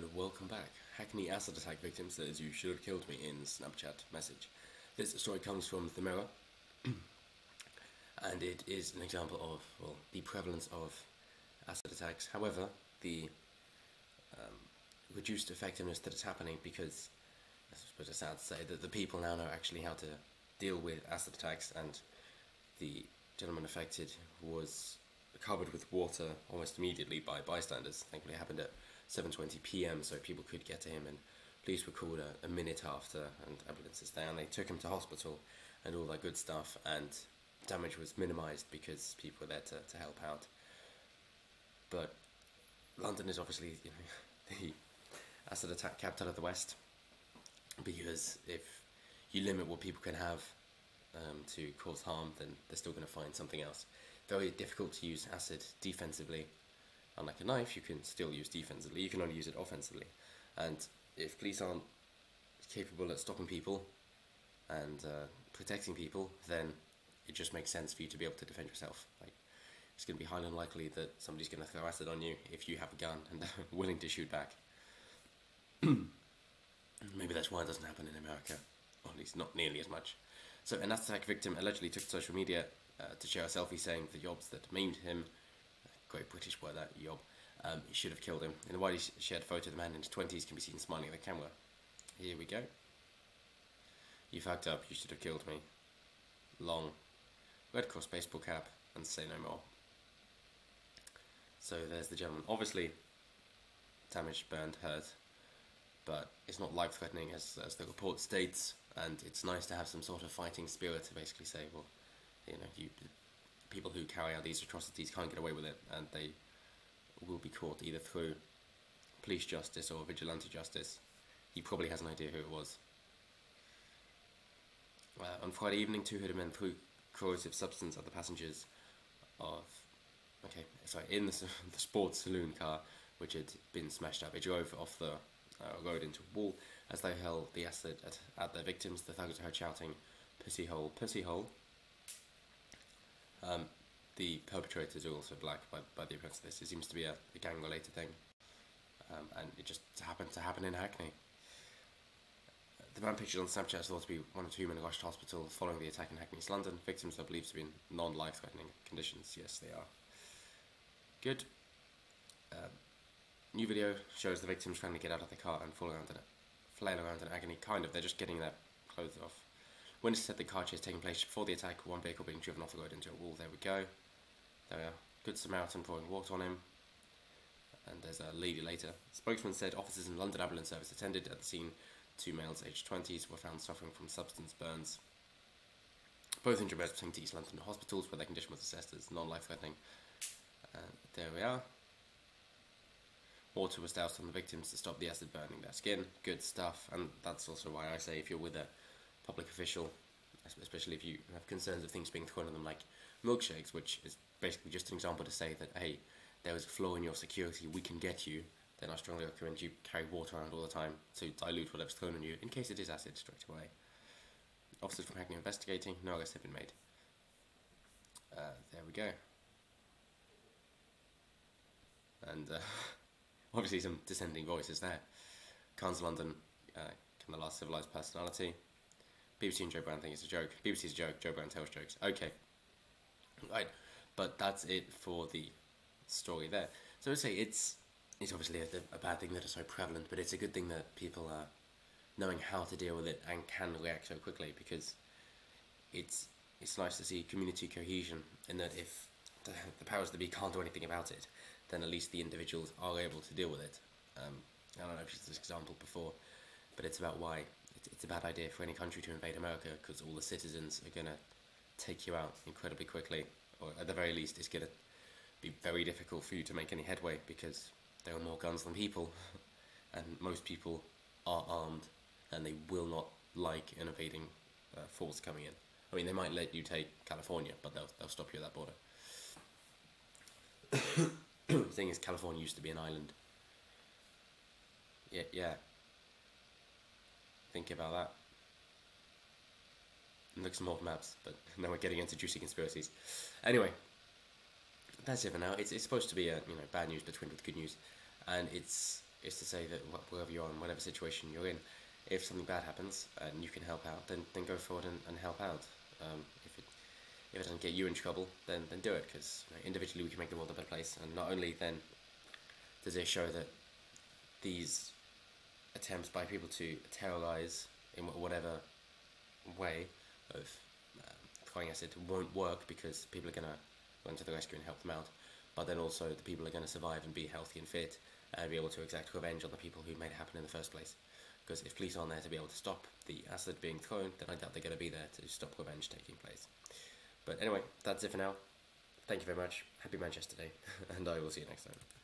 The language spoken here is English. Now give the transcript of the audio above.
and welcome back. Hackney acid attack victim says you should have killed me in Snapchat message. This story comes from The Mirror, and it is an example of, well, the prevalence of acid attacks. However, the reduced effectiveness that is happening because, I suppose it's sad to say, that the people now know actually how to deal with acid attacks, and the gentleman affected was covered with water almost immediately by bystanders. Thankfully it happened at 7:20 p.m, so people could get to him, and police were called a minute after, and ambulances there, and they took him to hospital and all that good stuff, and damage was minimised because people were there to help out. But London is obviously, the acid attack capital of the West, because if you limit what people can have to cause harm, then they're still going to find something else. Very difficult to use acid defensively. Unlike a knife, you can still use defensively, you can only use it offensively. And if police aren't capable at stopping people and protecting people, then it just makes sense for you to be able to defend yourself. Like, it's going to be highly unlikely that somebody's going to throw acid on you if you have a gun and they're willing to shoot back. Maybe that's why it doesn't happen in America, or at least not nearly as much. So an acid attack victim allegedly took to social media to share a selfie saying the yobs that maimed him, great British word that, yob, he should have killed him. In a widely shared photo, the man in his 20s can be seen smiling at the camera. Here we go. You fucked up, you should have killed me. Long, Red Cross baseball cap, and say no more. So there's the gentleman. Obviously, damaged, burned, hurt, but it's not life-threatening as the report states, and it's nice to have some sort of fighting spirit to basically say, well, people who carry out these atrocities can't get away with it, and they will be caught either through police justice or vigilante justice. He probably has an idea who it was. On Friday evening, two hooded men threw corrosive substance at the passengers of, in the sports saloon car, which had been smashed up. It drove off the road into a wall. As they hurled the acid at their victims, the thugs heard shouting, "Pussy hole, pussy hole." The perpetrators are also black by the appearance of this. It seems to be a gang-related thing, and it just happened to happen in Hackney. The man pictured on Snapchat is thought to be one of two men rushed to hospital following the attack in Hackney's London. Victims are believed to be in non-life-threatening conditions. Yes, they are. Good. New video shows the victims trying to get out of the car and flail around in agony. Kind of, they're just getting their clothes off. Witnesses said the car chase taking place before the attack, one vehicle being driven off the road into a wall. There we go. There we are. Good Samaritan pouring water on him. And there's a lady later. Spokesman said officers in London Ambulance Service attended at the scene. Two males aged 20s were found suffering from substance burns. Both injured were taken to East London hospitals where their condition was assessed as non-life-threatening. There we are. Water was doused on the victims to stop the acid burning their skin. Good stuff. And that's also why I say if you're with a public official, especially if you have concerns of things being thrown at them like milkshakes, which is basically just an example to say that, hey, there is a flaw in your security, we can get you, then I strongly recommend you carry water around all the time to dilute whatever's thrown on you in case it is acid straight away. Officers from Hackney investigating, no arrests have been made. There we go. And obviously some dissenting voices there. Cannes London, can the last civilised personality? BBC and Joe Brown think it's a joke. BBC's a joke, Joe Brown tells jokes. Okay. Right. But that's it for the story there. So I'd say it's obviously a bad thing that is so prevalent, but it's a good thing that people are knowing how to deal with it and can react so quickly, because it's nice to see community cohesion in that if the powers that be can't do anything about it, then at least the individuals are able to deal with it. I don't know if it's this example before, but it's about why it's a bad idea for any country to invade America, because all the citizens are going to take you out incredibly quickly, or at the very least it's going to be very difficult for you to make any headway because there are more guns than people, and most people are armed, and they will not like an invading force coming in. I mean, they might let you take California, but they'll stop you at that border. The thing is, California used to be an island. Yeah. Think about that. Look some more maps, but now we're getting into juicy conspiracies. Anyway, that's it for now. It's supposed to be a bad news but twinned with good news, and it's is to say that wherever you are in whatever situation you're in, if something bad happens and you can help out, then go forward and help out. If it doesn't get you in trouble, then do it, because individually we can make the world a better place. And not only then does it show that these attempts by people to terrorize in whatever way of throwing acid won't work, because people are going to run to the rescue and help them out, but then also the people are going to survive and be healthy and fit and be able to exact revenge on the people who made it happen in the first place. Because if police aren't there to be able to stop the acid being thrown, then I doubt they're going to be there to stop revenge taking place. But anyway, that's it for now. Thank you very much. Happy Manchester Day, and I will see you next time.